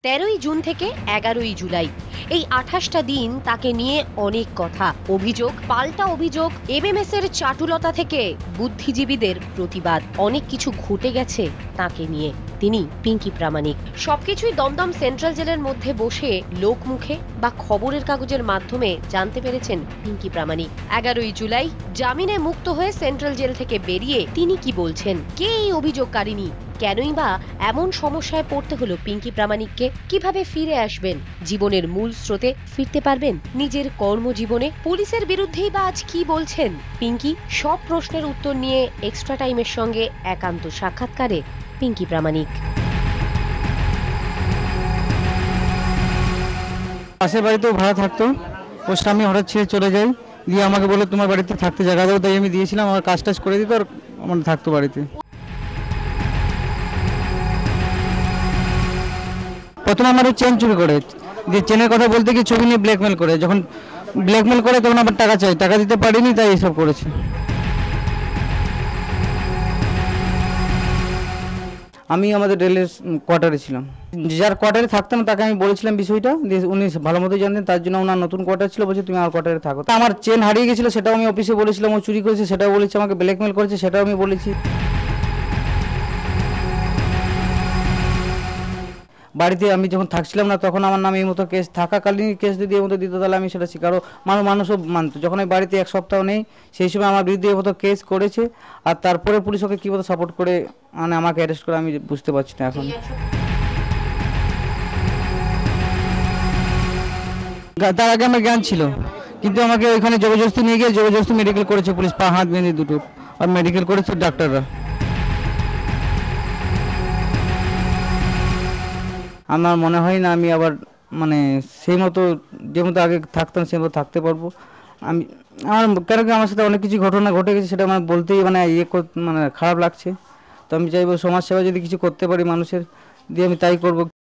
13ই June থেকে 11ই জুলাই এই 28টা দিন তাকে নিয়ে অনেক কথা, অভিযোগ, পাল্টা অভিযোগ, এমএমএস এর চাটুলতা থেকে বুদ্ধিজীবীদের প্রতিবাদ, অনেক কিছু ঘটে গেছে তাকে নিয়ে। তিনি পিঙ্কি প্রামাণিক। সবকিছুই দমদম সেন্ট্রাল জেলের মধ্যে বসে লোকমুখে বা খবরের কাগজের মাধ্যমে জানতে পেরেছেন পিঙ্কি প্রামাণিক। 11ই জুলাই জামিনে মুক্ত হয়ে সেন্ট্রাল জেল থেকে বেরিয়ে তিনি কি বলছেন, কে এই অভিযোগকারিনী, কেনই বা এমন সমস্যায় পড়তে হলো পিঙ্কি প্রামাণিককে, কিভাবে ফিরে আসবেন, জীবনের মূল স্রোতে ফিরতে পারবেন নিজের কর্মজীবনে, পুলিশের বিরুদ্ধেই বা আজ কি বলছেন পিঙ্কি, সব প্রশ্নের উত্তর নিয়ে এক্সট্রা টাইমের সঙ্গে একান্ত সাক্ষাৎকারে পিঙ্কি প্রামাণিক। পাশের বাড়িতেও ভাড়া থাকতো, ওর স্বামী হঠাৎ ছেড়ে চলে যায়, দিয়ে আমাকে বলে তোমার বাড়িতে থাকতে জায়গা দাও, তাই আমি দিয়েছিলাম। আমার কাজ টাজ করে দিত আর আমার থাকতো বাড়িতে। প্রথমে আমার চেন চুরি করে, দিয়ে চেনের কথা বলতে গিয়ে ছবি নিয়ে ব্ল্যাকমেল করে, যখন ব্ল্যাকমেল করে তখন আবার টাকা চাই, টাকা দিতে পারিনি, তাই এইসব করেছে। আমি আমাদের রেলের কোয়ার্টারে ছিলাম, যার কোয়ার্টারে থাকতাম তাকে আমি বলেছিলাম বিষয়টা, উনি ভালো মতোই জানতেন, তার জন্য ওনার নতুন কোয়ার্টার ছিল, বলছে তুমি আমার কোয়ার্টারে থাকো। আমার চেন হারিয়ে গেছিলো, সেটাও আমি অফিসে বলেছিলাম, ও চুরি করেছে সেটাও বলেছি, আমাকে ব্ল্যাকমেল করেছে সেটাও আমি বলেছি। বাড়িতে আমি যখন থাকছিলাম না তখন আমার নামে এই মতো কেস থাকাকালীন কেস যদি এই মতো দিত তাহলে আমি সেটা স্বীকারও মানুষও মানতো। যখন আমি বাড়িতে এক সপ্তাহ নেই সেই সময় আমার বিরুদ্ধে এই মতো কেস করেছে, আর তারপরে পুলিশ ওকে কী মতো সাপোর্ট করে মানে আমাকে অ্যারেস্ট করে আমি বুঝতে পারছি না এখন। তার আগে আমার জ্ঞান ছিল, কিন্তু আমাকে ওইখানে জবরদস্তি নিয়ে গিয়ে জবরদস্তি মেডিকেল করেছে পুলিশ, পা হাত বেঁধে দুটো, আর মেডিকেল করেছে ডাক্তাররা। আমার মনে হয় না আমি আবার মানে সেই মতো যে মতো আগে থাকতাম সেই মতো থাকতে পারবো। আমি কেন কি আমার সাথে অনেক কিছু ঘটনা ঘটে গেছে, সেটা মানে বলতেই মানে মানে খারাপ লাগছে। তো আমি চাইবো সমাজসেবা যদি কিছু করতে পারি মানুষের, দিয়ে আমি তাই করবো।